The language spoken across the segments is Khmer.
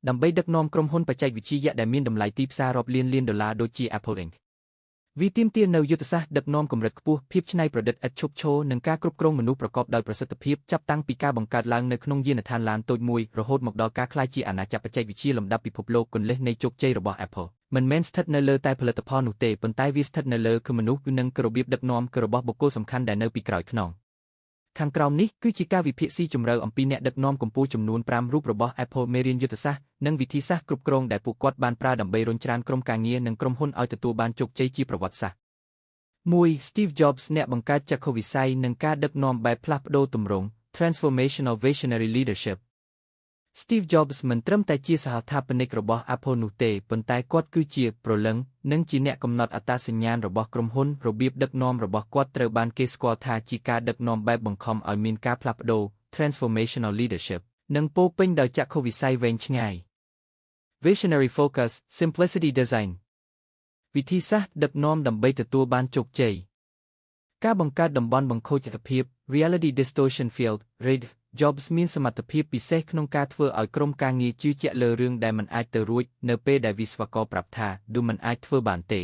ដើម្បីដឹកនាំក្រុមហ៊ុនបច្ចេកវិទ្យាដែលមានតម្លៃទីផ្សាររាប់លានលានដុល្លារដូចជា Apple Inc. វាទាមទារនូវយុទ្ធសាស្ត្រដឹកនាំកម្រិតខ្ពស់ភាពច្នៃប្រឌិតឥតឈប់ឈរនិងការគ្រប់គ្រងមនុស្សប្រកបដោយប្រសិទ្ធភាពចាប់តាំងពីការបង្កើតឡើងនៅក្នុងយានដ្ឋានឡានតូចមួយរហូតមកដល់ការក្លាយជាអាណាចក្របច្ចេកវិទ្យាលំដាប់ពិភពលោកគន្លឹះនៃជោគជ័យរបស់ Apple មិនមែនស្ថិតនៅលើតែផលិតផលនោះទេប៉ុន្តែវាស្ថិតនៅលើមនុស្សនិងរបៀបដឹកនាំរបស់បុគ្គលសំខាន់ដែលនៅពីក្រោយខ្នងខាងក្រោមនេះគឺជាការវិភាគស៊ីជម្រៅអំពីអ្នកដឹកនាំកម្ពុជាចំនួន5រូបរបស់ Apple មេរៀនយុទ្ធសាស្ត្រនិងវិធីសាស្ត្រគ្រប់គ្រងដែលពួកគាត់បានប្រើដើម្បីរុញច្រានក្រុមការងារនិងក្រុមហ៊ុនឲ្យទទួលបានជោគជ័យជាប្រវត្តិសាស្ត្រ 1. Steve Jobs អ្នកបង្កើតចក្ខុវិស័យនិងការដឹកនាំបែបផ្លាស់ប្ដូរទម្រង់ Transformational Visionary Leadership Steve Jobs មិនត្រឹមតែជាសហស្ថាបនិករបស់ Apple នោះទេប៉ុន្តែគាត់គឺជាព្រលឹងនិងជាអ្នកកំណត់អត្តសញ្ញាណរបស់ក្រុមហ៊ុនរបៀបដឹកនាំរបស់គាត់ត្រូវបានគេស្គាល់ថាជាការដឹកនាំបែបបង្ខំឲ្យមានការផ្លាស់ប្ដូរ Transformational Leadership និងពោរពេញដោយចក្ខុវិស័យវែងឆ្ងាយ Visionary Focus Simplicity Design វិធីសាស្ត្រដឹកនាំដើម្បីទទួលបានជោគជ័យការបង្កើតតំបន់បង្ខូចភាព Reality Distortion Field RID Jobs មានសមត្ថភាពពិសេសក្នុងការធ្វើឲ្យក្រុមការងារជឿជាក់លើរឿងដែលមិនអាចទៅរួចនៅពេលដែលវិស្វករប្រាប់ថាឌូមិនអាចធ្វើបានទេ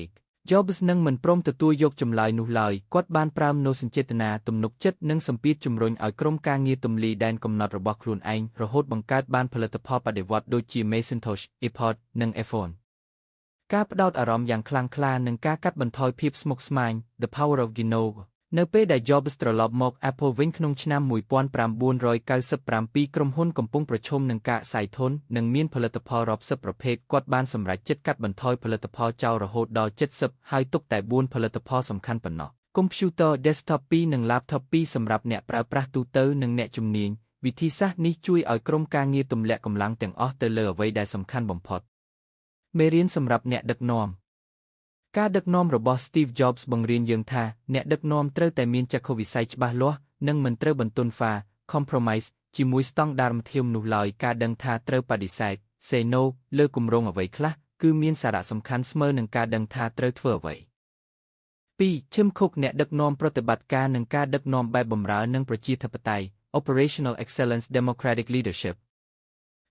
Jobs នឹងមិនព្រមទទួលយកចម្លើយនោះឡើយគាត់បានប្រើមនោសញ្ចេតនាទំនុកចិត្តនិងសម្ពាធជំរុញឲ្យក្រុមការងារទម្លាយដែនកំណត់របស់ខ្លួនឯងរហូតបង្កើតបានផលិតផលបដិវត្តន៍ដូចជា Macintosh, iPod និង iPhone ការផ្ដោតអារម្មណ៍យ៉ាងខ្លាំងក្លានិងការកាត់បន្ថយភាពស្មុគស្មាញ The Power of Gino នៅពេលដែល Jobs ត្រឡប់មក Apple វិញក្នុងឆ្នាំ1997ក្រុមហ៊ុនកំពុងប្រឈមនឹងការខ្សែធននិងមានផលិតផលរាប់សិបប្រភេទគាត់បានសម្រេចចិត្តកាត់បន្ថយផលិតផលចោលរហូតដល់70ហើយទុកតែ4ផលិតផលសំខាន់ប៉ុណ្ណោះ Computer Desktop 2និង Laptop 2សម្រាប់អ្នកប្រើប្រាស់ទូទៅនិងអ្នកជំនាញវិធីសាស្ត្រនេះជួយឲ្យក្រុមការងារទម្លាក់កម្លាំងទាំងអស់ទៅលើអ្វីដែលសំខាន់បំផុតមេរៀនសម្រាប់អ្នកដឹកនាំការដឹកនាំរបស់ Steve Jobs បង្រៀនយើងថាអ្នកដឹកនាំត្រូវតែមានចក្ខុវិស័យច្បាស់លាស់និងមិនត្រូវបន្ទន់ហ្វា compromise ជាមួយស្តង់ដារមធ្យមនោះឡើយការដឹងថាត្រូវបដិសេធ say no លើគម្រោងអ្វីខ្លះគឺមានសារៈសំខាន់ស្មើនឹងការដឹងថាត្រូវធ្វើអ្វី 2. Tim Cook អ្នកដឹកនាំប្រតិបត្តិការនិងការដឹកនាំបែបបម្រើនិងប្រជាធិបតេយ្យ Operational Excellence Democratic Leadership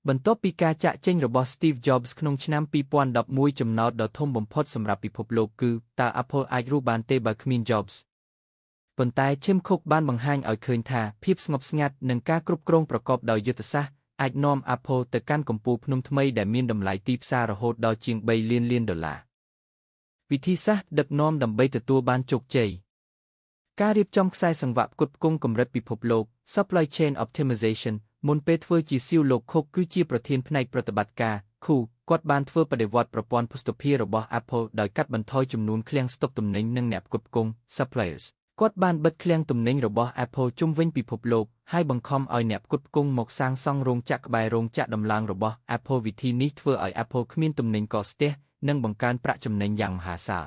បន្ទាប់ពីការចាកចេញរបស់ Steve Jobs ក្នុងឆ្នាំ2011ចំណោទដ៏ធំបំផុតសម្រាប់ពិភពលោកគឺតើ Apple អាចរស់បានទេបើគ្មាន Jobs ប៉ុន្តែ Tim Cook បានបង្ហាញឲ្យឃើញថាភាពស្ងប់ស្ងាត់និងការគ្រប់គ្រងប្រកបដោយយុទ្ធសាស្ត្រអាចនាំ Apple ទៅកាន់កំពូលភ្នំថ្មីដែលមានតម្លៃទីផ្សាររហូតដល់ជាង3លានលានដុល្លារវិធីសាស្ត្រដឹកនាំដើម្បីទទួលបានជោគជ័យការរៀបចំខ្សែសង្វាក់ផ្គត់ផ្គង់កម្រិតពិភពលោក Supply Chain Optimizationមុនពេលធ្វើជា CEO លោក Cook គឺជាប្រធានផ្នែកប្រតិបត្តិការ គាត់បានធ្វើបដិវត្តប្រព័ន្ធភស្តុភាររបស់ Apple ដោយកាត់បន្ថយចំនួនឃ្លាំងស្តុកទំនិញនិងអ្នកផ្គត់ផ្គង់ Suppliers គាត់បានបិទឃ្លាំងទំនិញរបស់ Apple ជុំវិញពិភពលោកហើយបង្ខំឲ្យអ្នកផ្គត់ផ្គង់មកសាងសង់រោងចក្រក្បែររោងចក្រដំឡើងរបស់ Apple វិធីនេះធ្វើឲ្យ Apple គ្មានទំនិញកកស្ទះនិងបង្កើនប្រាក់ចំណេញយ៉ាងមហាសាល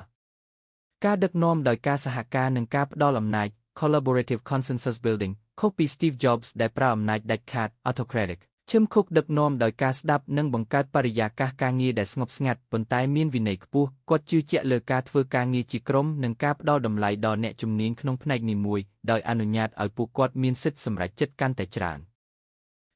ការដឹកនាំដោយការសហការនិងការផ្ដល់អំណាច Collaborative Consensus Building ខុសពី Steve Jobs ដែលប្រើអំណាចដាច់ខាត Autocratic Tim Cook ដឹកនាំដោយការស្ដាប់និងបង្កើតបរិយាកាសការងារដែលស្ងប់ស្ងាត់ប៉ុន្តែមានវិន័យខ្ពស់គាត់ជឿជាក់លើការធ្វើការងារជាក្រុមនិងការផ្ដល់តម្លៃដល់អ្នកជំនាញក្នុងផ្នែកនីមួយដោយអនុញ្ញាតឲ្យពួកគាត់មានសិទ្ធិសម្រេចចិត្តកាន់តែច្រើន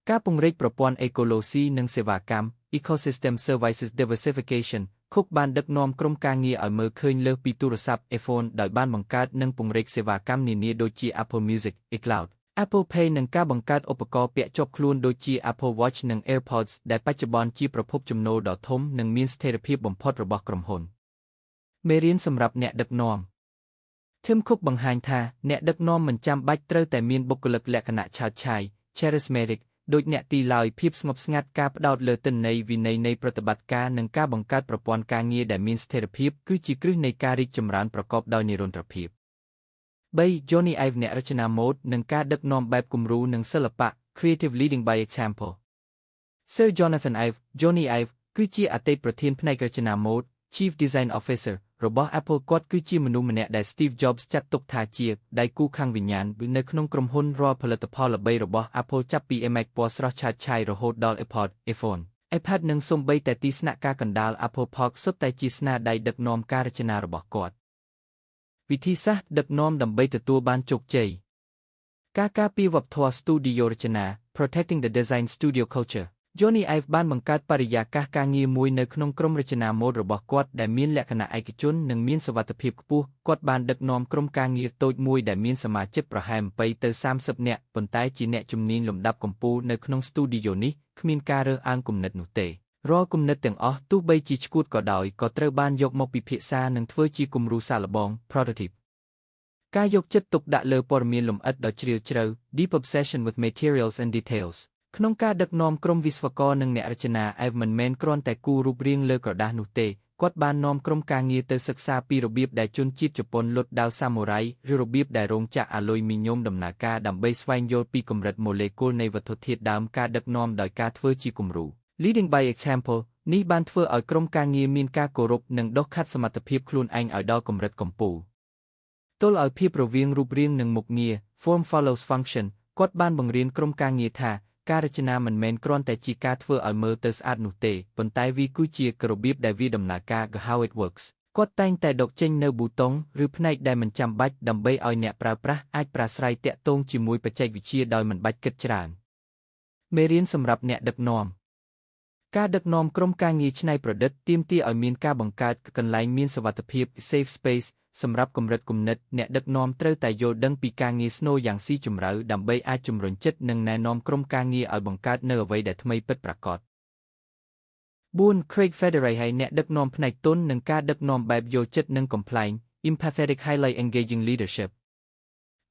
ការពង្រីកប្រព័ន្ធអេកូឡូស៊ីនិងសេវាកម្ម Ecosystem Services Diversification Cook បានដឹកនាំក្រុមការងារឲ្យមើលឃើញលើសពីទូរស័ព្ទ iPhone ដោយបានបង្កើតនិងពង្រីកសេវាកម្មនានាដូចជា Apple Music, iCloud, Apple Pay និងការបង្កើតឧបករណ៍ពាក់ជាប់ខ្លួនដូចជា Apple Watch និង AirPods ដែលបច្ចុប្បន្នជាប្រភពចំណូលដ៏ធំនិងមានស្ថិរភាពបំផុតរបស់ក្រុមហ៊ុនមេរៀនសម្រាប់អ្នកដឹកនាំ Tim Cook បង្ហាញថាអ្នកដឹកនាំមិនចាំបាច់ត្រូវតែមានបុគ្គលិកលក្ខណៈឆើតឆាយ charismatic ដូចអ្នកទីឡើយភាពស្ងប់ស្ងាត់ការផ្ដោតលើទិន្នន័យវិន័យនៃប្រតិបត្តិការនិងការបង្កើតប្រព័ន្ធការងារដែលមានស្ថិរភាពគឺជាគ្រឹះនៃការរីកចម្រើនប្រកបដោយនិរន្តរភាព 3. Johnny Ive អ្នករចនាម៉ូដនិងការដឹកនាំបែបគំរូនិងសិល្បៈ Creative Leading by Example Sir Jonathan Ive Johnny Ive គឺជាអតីតប្រធានផ្នែករចនាម៉ូដ Chief Design Officer របស់ Apple គាត់គឺជាមនុស្សម្នាក់ដែល Steve Jobs ចាត់ទុកថាជាដៃគូខាងវិញ្ញាណនៅក្នុងក្រុមហ៊ុនរាល់ផលិតផលល្បីរបស់ Apple ចាប់ពី iMac ពណ៌ស្រស់ឆើតឆាយរហូតដល់ iPod, iPhone, iPad និងសូម្បីតែទីស្នាក់ការកណ្ដាល Apple Park សុទ្ធតែជាស្នាដៃដឹកនាំការរចនារបស់គាត់វិធីសាស្ត្រដឹកនាំដើម្បីទទួលបានជោគជ័យការការពារវប្បធម៌ស្ទូឌីយោរចនា Protecting the Design Studio Culture Johnny Ive បានបង្កើតបរិយាកាសការងារមួយនៅក្នុងក្រុមរចនាម៉ូដរបស់គាត់ដែលមានលក្ខណៈឯកជននិងមានសុវត្ថិភាពខ្ពស់គាត់បានដឹកនាំក្រុមការងារតូចមួយដែលមានសមាជិកប្រហែល20ទៅ30នាក់ប៉ុន្តែជាអ្នកជំនាញលំដាប់កម្ពស់នៅក្នុងស្ទូឌីយោនេះគ្មានការរើសអើងគំនិតនោះទេរាល់គំនិតទាំងអស់ទោះបីជាឆ្កួតក៏ដោយក៏ត្រូវបានយកមកពិភាក្សានិងធ្វើជាគំរូសាកល្បង prototype ការយកចិត្តទុកដាក់លើព័ត៌មានលម្អិតដ៏ជ្រាលជ្រៅ deep obsession with materials and details ក្នុងការដឹកនាំក្រុមវិស្វករនិងអ្នករចនាអេវមិនមែនគ្រាន់តែគូររូបរាងលើក្រដាសនោះទេគាត់បាននាំក្រុមការងារទៅសិក្សាពីរបៀបដែលជនជាតិជប៉ុនលុតដាវសាមូរ៉ៃឬរបៀបដែលរោងចក្រអាលុយមីញ៉ូមដំណើរការដើម្បីស្វែងយល់ពីកម្រិតម៉ូលេគុលនៃវត្ថុធាតុដើមការដឹកនាំដោយការធ្វើជាគំរូ Leading by example នេះបានធ្វើឲ្យក្រុមការងារមានការគោរពនិងដុសខាត់សមត្ថភាពខ្លួនឯងឲ្យដល់កម្រិតកំពូលទល់ឲ្យភាពរវាងរូបរាងនិងមុខងារ Form follows function គាត់បានបង្រៀនក្រុមការងារថាការរចនាមិនមែនគ្រាន់តែជាការធ្វើឲ្យមើលទៅស្អាតនោះទេប៉ុន្តែវាគឺជារបៀបដែលវាដំណើរការ how it works គាត់តែងតែដកចេញនៅប៊ូតុងឬផ្នែកដែលមិនចាំបាច់ដើម្បីឲ្យអ្នកប្រើប្រាស់អាចប្រាស្រ័យទាក់ទងជាមួយបច្ចេកវិទ្យាដោយមិនបាច់គិតច្រើនមេរៀនសម្រាប់អ្នកដឹកនាំការដឹកនាំក្រុមការងារច្នៃប្រឌិតទាមទារឲ្យមានការបង្កើតកន្លែងមានសុវត្ថិភាព safe space សម្រាប់កម្រិតគំនិតអ្នកដឹកនាំត្រូវតែយល់ដឹងពីការងារស្នូលយ៉ាងស៊ីជម្រៅដើម្បីអាចជំរុញចិត្តនិងណែនាំក្រុមការងារឲ្យបង្កើតនូវអ្វីដែលថ្មីពិតប្រាកដ 4. Craig Federer ហើយអ្នកដឹកនាំផ្នែកទុននិងការដឹកនាំបែបយល់ចិត្តនិងកំប្លែង Empathetic Highlight Engaging Leadership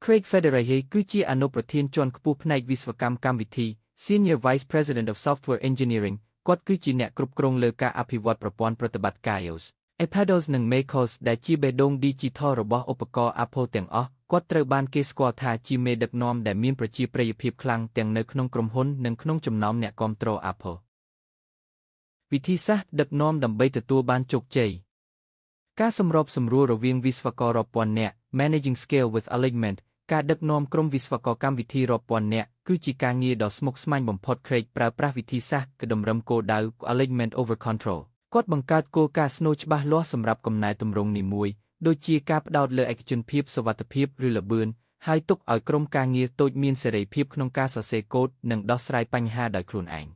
Craig Federer គឺជាអនុប្រធានជាន់ខ្ពស់ផ្នែកវិស្វកម្មកម្មវិធី Senior Vice President of Software Engineering គាត់គឺជាអ្នកគ្រប់គ្រងលើការអភិវឌ្ឍប្រព័ន្ធប្រតិបត្តិការ iOS iPadOS និង macOS ដែលជាបេះដូង Digital របស់ឧបករណ៍ Apple ទាំងអស់គាត់ត្រូវបានគេស្គាល់ថាជាមេដឹកនាំដែលមានប្រជាប្រិយភាពខ្លាំងទាំងនៅក្នុងក្រុមហ៊ុននិងក្នុងចំណោមអ្នកគាំទ្រ Apple វិធីសាស្ត្រដឹកនាំដើម្បីទទួលបានជោគជ័យការសម្របសម្រួលរវាងវិស្វកររាប់ពាន់នាក់ Managing Scale with Alignment ការដឹកនាំក្រុមវិស្វករកម្មវិធីរាប់ពាន់នាក់គឺជាការងារដ៏ស្មុគស្មាញបំផុត Craig ប្រើប្រាស់វិធីសាស្ត្រតម្រឹមគោលដៅ Alignment over Controlគាត់បង្កើតគោលការណ៍ស្នូលច្បាស់លាស់សម្រាប់កំណែទម្រង់នីមួយដូចជាការផ្ដោតលើឯកជនភាពសុវត្ថិភាពឬល្បឿនហើយទុកឲ្យក្រុមការងារតូចមានសេរីភាពក្នុងការសរសេរកូដនិងដោះស្រាយបញ្ហាដោយខ្លួនឯង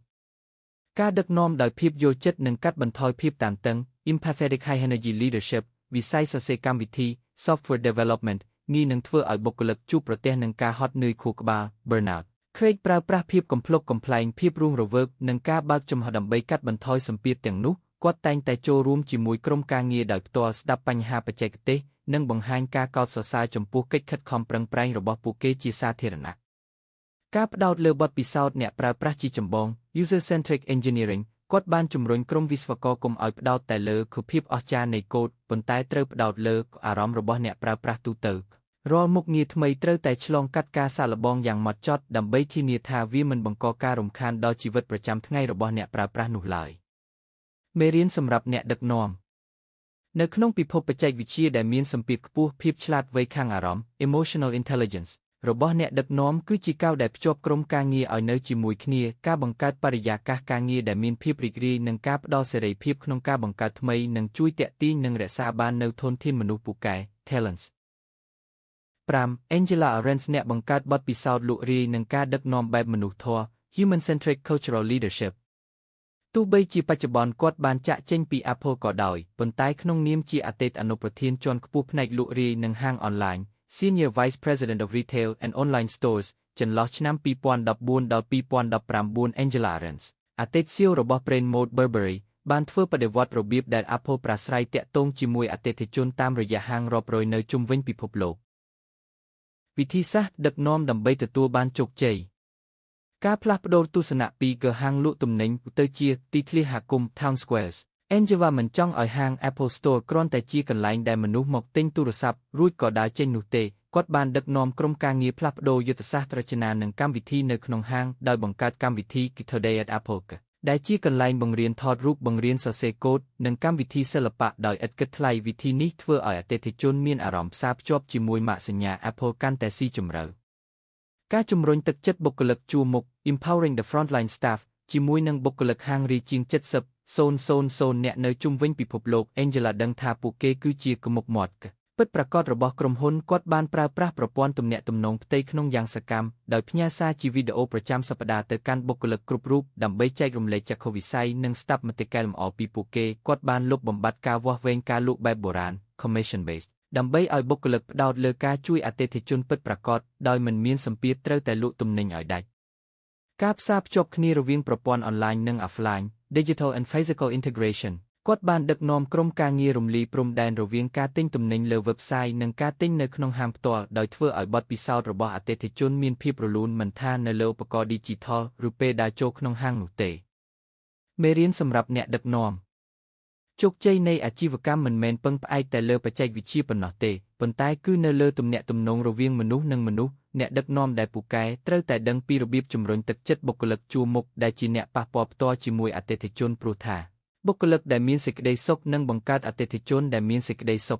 ការដឹកនាំដោយភាពយល់ចិត្តនិងកាត់បន្ថយភាពតានតឹង Empathetic High Energy Leadership វិស័យសរសេរកម្មវិធី Software Development ងាយនឹងធ្វើឲ្យបុគ្គលិកជួបប្រទះនឹងការហត់នឿយខួរក្បាល Burnout Craig ប្រើប្រាស់ភាពកំប្លុកកំប្លែងភាពរស់រវើកនិងការបើកចំហដើម្បីកាត់បន្ថយសម្ពាធទាំងនោះគាត់តែងតែចូលរួមជាមួយក្រុមការងារដោយផ្ទាល់ស្ដាប់បញ្ហាបច្ចេកទេសនិងបង្ហាញការកោតសរសើរចំពោះកិច្ចខិតខំប្រឹងប្រែងរបស់ពួកគេជាសាធារណៈការផ្ដោតលើបទពិសោធន៍អ្នកប្រើប្រាស់ជាចម្បង User Centric Engineering គាត់បានជំរុញក្រុមវិស្វករកុំឲ្យផ្ដោតតែលើភាពអស្ចារ្យនៃកូដប៉ុន្តែត្រូវផ្ដោតលើអារម្មណ៍របស់អ្នកប្រើប្រាស់ទូទៅរាល់មុខងារថ្មីត្រូវតែឆ្លងកាត់ការសាកល្បងយ៉ាងម៉ត់ចត់ដើម្បីធានាថាវាមិនបង្កការរំខានដល់ជីវិតប្រចាំថ្ងៃរបស់អ្នកប្រើប្រាស់នោះឡើយមេរៀនសម្រាប់អ្នកដឹកនាំនៅក្នុងពិភពបច្ចេកវិទ្យាដែលមានសម្ពាធខ្ពស់ភាពឆ្លាតវៃខាងអារម្មណ៍ Emotional Intelligence របស់អ្នកដឹកនាំគឺជាកាវដែលភ្ជាប់ក្រុមការងារឲ្យនៅជាមួយគ្នាការបង្កើតបរិយាកាសការងារដែលមានភាពរីករាយនិងការផ្ដល់សេរីភាពក្នុងការបង្កើតថ្មីនិងជួយទាក់ទាញនិងរក្សាបាននូវធនធានមនុស្សពូកែ Talents 5. Angela Ahrendts អ្នកបង្កើតបទពិសោធន៍លក់រាយនិងការដឹកនាំបែបមនុស្សធម៌ Human-centric cultural leadership ទោះបីជាបច្ចុប្បន្នគាត់បានចាក់ចេញពី Apple ក៏ដោយប៉ុន្តែក្នុងនាមជាអតីតអនុប្រធានជាន់ខ្ពស់ផ្នែកលក់រាយនិងហាងអនឡាញ Senior Vice President of Retail and Online Stores ចន្លោះឆ្នាំ2014ដល់2019 Angela Ahrendts អតីត CEO របស់ Brand Mode Burberry បានធ្វើបដិវត្តន៍របៀបដែល Apple ប្រាស្រ័យទាក់ទងជាមួយអតិថិជនតាមរយៈហាងរាប់រយនៅជុំវិញពិភពលោកវិធីសាស្ត្រដឹកនាំដើម្បីទទួលបានជោគជ័យការផ្លាស់ប្ដូរទស្សនៈពីហាងលក់ទំនិញទៅជាទីធ្លាសហគមន៍ Town Squares Angela មិនចង់ឲ្យហាង Apple Store គ្រាន់តែជាកន្លែងដែលមនុស្សមកទិញទូរស័ព្ទរួចក៏ដើរចេញនោះទេគាត់បានដឹកនាំក្រុមការងារផ្លាស់ប្ដូរយុទ្ធសាស្ត្ររចនានិងកម្មវិធីនៅក្នុងហាងដោយបង្កើតកម្មវិធី Guitar Day at Apple ដែលជាកន្លែងបង្រៀនថតរូបបង្រៀនសរសេរកូដនិងកម្មវិធីសិល្បៈដោយឥតគិតថ្លៃវិធីនេះធ្វើឲ្យអតិថិជនមានអារម្មណ៍ផ្សារភ្ជាប់ជាមួយម៉ាកសញ្ញា Apple កាន់តែស៊ីជម្រៅការជំរុញទឹកចិត្តបុគ្គលិកជួរមុខ Empowering the Frontline Staff ជាមួយនឹងបុគ្គលិកហាងរាយជាង70,000 អ្នកនៅជុំវិញពិភពលោក Angela ដឹងថាពួកគេគឺជាកមុខមាត់ ពិតប្រាកដរបស់ក្រុមហ៊ុនគាត់បានប្រើប្រាស់ប្រព័ន្ធទំនាក់ទំនងផ្ទៃក្នុងយ៉ាងសកម្មដោយផ្ញើសារជាវីដេអូប្រចាំសប្តាហ៍ទៅកាន់បុគ្គលិកគ្រប់រូបដើម្បីចែករំលែកចក្ខុវិស័យនិងស្ដាប់មតិកែលម្អពីពួកគេគាត់បានលុបបំបាត់ការវាស់វែងការលក់បែបបុរាណ commission based ដើម្បីឲ្យបុគ្គលិកផ្ដោតលើការជួយអតិថិជនពិតប្រាកដដោយមិនមានសម្ពាធត្រូវតែលក់ទំនិញឲ្យដាច់ការផ្សារភ្ជាប់គ្នារវាងប្រព័ន្ធ online និង offline digital and physical integrationគាត់បានដឹកនាំក្រុមការងាររំលាយព្រំដែនរវាងការទិញទំនិញលើ website និងការទិញនៅក្នុងហាងផ្ទាល់ដោយធ្វើឲ្យបទពិសោធន៍របស់អតិថិជនមានភាពរលូនមិនថានៅលើឧបករណ៍ digital ឬពេលដើរចូលក្នុងហាងនោះទេមេរៀនសម្រាប់អ្នកដឹកនាំជោគជ័យនៃអាជីវកម្មមិនមែនពឹងផ្អែកតែលើបច្ចេកវិទ្យាប៉ុណ្ណោះទេប៉ុន្តែគឺនៅលើទំនាក់ទំនងរវាងមនុស្សនិងមនុស្សអ្នកដឹកនាំដែលពូកែត្រូវតែដឹងពីរបៀបជំរុញទឹកចិត្តបុគ្គលិកជួរមុខដែលជាអ្នកប៉ះពាល់ផ្ទាល់ជាមួយអតិថិជនព្រោះថាបុគ្គលិកដែលមានសេចក្តីសុខនឹងបង្កើតអតិថិជនដែលមានសេចក្តីសុខ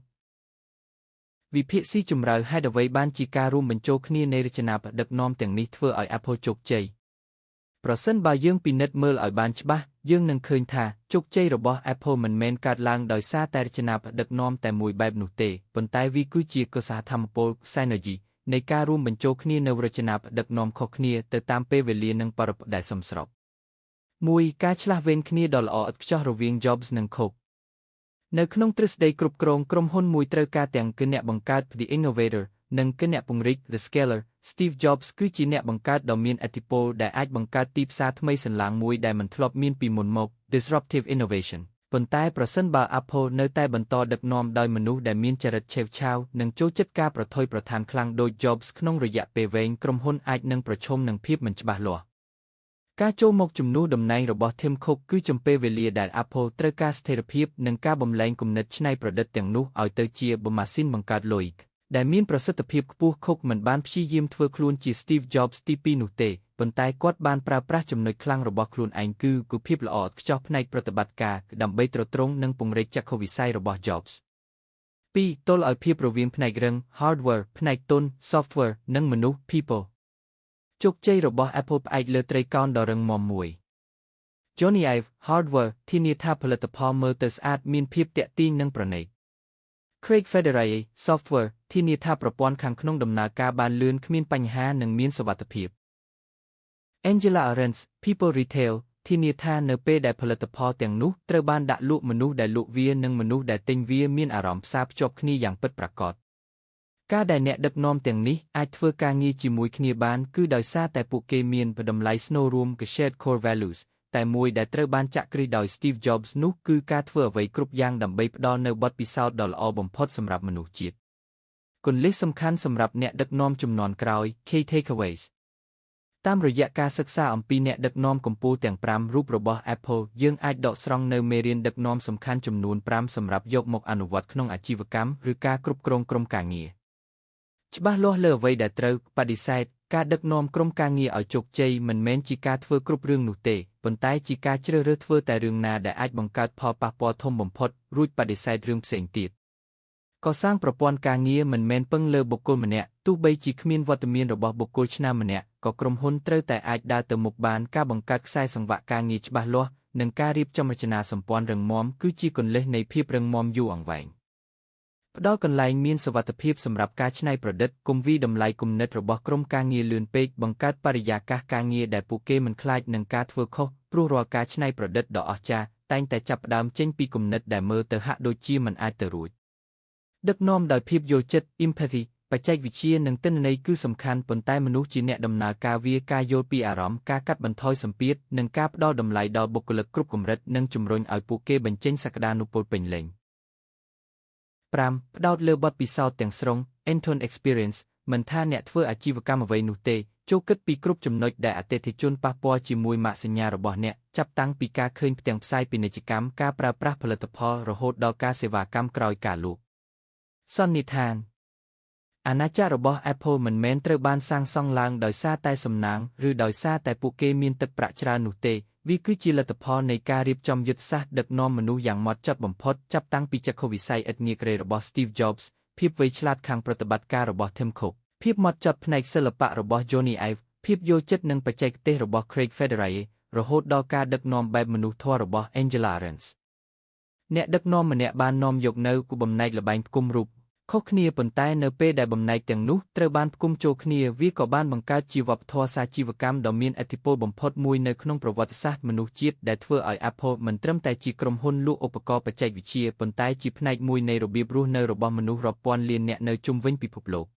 វិភាគស៊ីជម្រៅហេតុអ្វីបានជាការរួមបញ្ចូលគ្នានៃរចនាបថដឹកនាំទាំងនេះធ្វើឲ្យ Apple ជោគជ័យប្រសិនបើយើងពិនិត្យមើលឲ្យបានច្បាស់យើងនឹងឃើញថាជោគជ័យរបស់ Apple មិនមែនកើតឡើងដោយសារតែរចនាបថដឹកនាំតែមួយបែបនោះទេប៉ុន្តែវាគឺជាកុសលធម៌ពល synergy នៃការរួមបញ្ចូលគ្នានូវរចនាបថដឹកនាំខុសគ្នាទៅតាមពេលវេលានិងបរិបទដែលសមស្រប1ការឆ្លាស់វេនគ្នាដ៏ល្អឥតខ្ចោះរវាង Jobs និង Cook នៅក្នុងទ្រឹស្ដីគ្រប់គ្រងក្រុមហ៊ុនមួយត្រូវការទាំងគឺអ្នកបង្កើត The Innovator និងគឺអ្នកពង្រីក The Scaler Steve Jobs គឺជាអ្នកបង្កើតដ៏មានឥទ្ធិពលដែលអាចបង្កើតទីផ្សារថ្មីសន្លាងមួយដែលមិនធ្លាប់មានពីមុនមក Disruptive Innovation ប៉ុន្តែប្រសិនបើ Apple នៅតែបន្តដឹកនាំដោយមនុស្សដែលមានចរិតឆេវឆាវនិងចូលចិត្តការប្រថុយប្រថានខ្លាំងដូច Jobs ក្នុងរយៈពេលវែងក្រុមហ៊ុនអាចនឹងប្រឈមនឹងភាពមិនច្បាស់លាស់ការចូលមកជំនួសតំណែងរបស់ Tim Cook គឺចំពេលវេលាដែល Apple ត្រូវការស្ថិរភាពនិងការបំលែងគំនិតច្នៃប្រឌិតទាំងនោះឲ្យទៅជាម៉ាស៊ីនបង្កើតលុយដែលមានប្រសិទ្ធភាពខ្ពស់ Cook មិនបានព្យាយាមធ្វើខ្លួនជា Steve Jobs ទី2នោះទេប៉ុន្តែគាត់បានប្រើប្រាស់ចំណុចខ្លាំងរបស់ខ្លួនឯងគឺភាពល្អឥតខ្ចោះផ្នែកប្រតិបត្តិការដើម្បីទ្រទ្រង់និងពង្រីកចក្ខុវិស័យរបស់ Jobs 2. ទល់ឲ្យភាពរវាងផ្នែករឹង hardware ផ្នែកទន់ software និងមនុស្ស peopleជោគជ័យរបស់ Apple ផ្អែកលើត្រីកោណដ៏រឹងមាំមួយ Johnny Ive hardware ធានាថាផលិតផលមើលទៅស្អាតមានភាពទាក់ទាញនិងប្រណីត Craig Federighi software ធានាថាប្រព័ន្ធខាងក្នុងដំណើរការបានលឿនគ្មានបញ្ហានិងមានសុវត្ថិភាព Angela Ahrendts people retail ធានាថានៅពេលដែលផលិតផលទាំងនោះត្រូវបានដាក់លក់មនុស្សដែលលក់វានិងមនុស្សដែលទិញវាមានអារម្មណ៍ផ្សារភ្ជាប់គ្នាយ៉ាងពិតប្រាកដការដែលអ្នកដឹកនាំទាំងនេះអាចធ្វើការងារជាមួយគ្នាបានគឺដោយសារតែពួកគេមានតម្លៃស្នូលរួមគឺ shared core values តែមួយដែលត្រូវបានចាក់គ្រឹះដោយ Steve Jobs នោះគឺការធ្វើអ្វីគ្រប់យ៉ាងដើម្បីផ្ដល់នូវបទពិសោធន៍ដ៏ល្អបំផុតសម្រាប់មនុស្សជាតិគន្លឹះសំខាន់សម្រាប់អ្នកដឹកនាំជំនាន់ក្រោយ Key Takeaways តាមរយៈការសិក្សាអំពីអ្នកដឹកនាំកម្ពុជាទាំង5រូបរបស់ Apple យើងអាចដកស្រង់នូវមេរៀនដឹកនាំសំខាន់ចំនួន5សម្រាប់យកមកអនុវត្តក្នុងអាជីវកម្មឬការគ្រប់គ្រងក្រុមការងារច្បាស់លាស់លើអ្វីដែលត្រូវបដិសេធការដឹកនាំក្រុមការងារឲ្យជោគជ័យមិនមែនជាការធ្វើគ្រប់រឿងនោះទេប៉ុន្តែជាការជ្រើសរើសធ្វើតែរឿងណាដែលអាចបង្កើតផលប៉ះពាល់ធំបំផុតរួចបដិសេធរឿងផ្សេងទៀតកសាងប្រព័ន្ធការងារមិនមែនពឹងលើបុគ្គលម្នាក់ទោះបីជាគ្មានវត្តមានរបស់បុគ្គលឆ្នើមម្នាក់ក៏ក្រុមហ៊ុនត្រូវតែអាចដើរទៅមុខបានការបង្កើតខ្សែសង្វាក់ការងារច្បាស់លាស់និងការរៀបចំរចនាសម្ព័ន្ធរឹងមាំគឺជាគន្លឹះនៃភាពរឹងមាំយូរអង្វែងផ្ដល់កន្លែងមានសុវត្ថិភាពសម្រាប់ការច្នៃប្រឌិតគុំវីតម្លៃគំនិតរបស់ក្រុមការងារលឿនពេកបង្កើតបរិយាកាសការងារដែលពួកគេមិនខ្លាចនឹងការធ្វើខុសព្រោះរាល់ការច្នៃប្រឌិតដ៏អស្ចារ្យតែងតែចាប់ផ្ដើមចេញពីគំនិតដែលមើលទៅហាក់ដូចជាមិនអាចទៅរួចដឹកនាំដោយភាពយល់ចិត្ត empathy បច្ចេកវិទ្យានិងទិន្នន័យគឺសំខាន់ប៉ុន្តែមនុស្សជាអ្នកដំណើរការវាការយល់ពីអារម្មណ៍ការកាត់បន្ថយសម្ពាធនិងការផ្ដល់តម្លៃដល់បុគ្គលិកគ្រប់កម្រិតនិងជំរុញឲ្យពួកគេបញ្ចេញសក្តានុពលពេញលេញ5. ផ្ដោតលើបទពិសោធន៍ទាំងស្រុង end-to-end experience មិនថាអ្នកធ្វើអាជីវកម្មអ្វីនោះទេចូលគិតពីគ្រប់ចំណុចដែលអតិថិជនប៉ះពាល់ជាមួយម៉ាកសញ្ញារបស់អ្នកចាប់តាំងពីការឃើញផ្ទាំងផ្សាយពាណិជ្ជកម្មការប្រើប្រាស់ផលិតផលរហូតដល់ការសេវាកម្មក្រោយការលក់សន្និដ្ឋានអាណាចក្ររបស់ Apple មិនមែនត្រូវបានសាងសង់ឡើងដោយសារតែសំណាងឬដោយសារតែពួកគេមានទឹកប្រាក់ច្រើននោះទេវាគឺជាលទ្ធផលនៃការរៀបចំយុទ្ធសាស្ត្រដឹកនាំមនុស្សយ៉ាងម៉ត់ចត់បំផុតចាប់តាំងពីចក្ខុវិស័យឥតងាក្រេរបស់ Steve Jobs ភាពវៃឆ្លាតខាងប្រតិបត្តិការរបស់ Tim Cook ភាពម៉ត់ចត់ផ្នែកសិល្បៈរបស់ Johnny Ive ភាពយល់ចិត្តនិងបច្ចេកទេសរបស់ Craig Federighi រហូតដល់ការដឹកនាំបែបមនុស្សធម៌របស់ Angela Ahrendts អ្នកដឹកនាំម្នាក់បាននាំយកនៅគូបំណែកល្បែងផ្គុំរូប ខុសគ្នាប៉ុន្តែនៅពេលដែលបំណែកទាំងនោះត្រូវបានផ្គុំចូលគ្នាវាក៏បានបង្កើតជាវប្បធម៌សាជីវកម្មដ៏មានឥទ្ធិពលបំផុតមួយនៅក្នុងប្រវត្តិសាស្ត្រមនុស្សជាតិដែលធ្វើឲ្យ Apple មិនត្រឹមតែជាក្រុមហ៊ុនលក់ឧបករណ៍បច្ចេកវិទ្យាប៉ុន្តែជាផ្នែកមួយនៃរបៀបរស់នៅរបស់មនុស្សរាប់ពាន់លាននាក់នៅជុំវិញពិភពលោក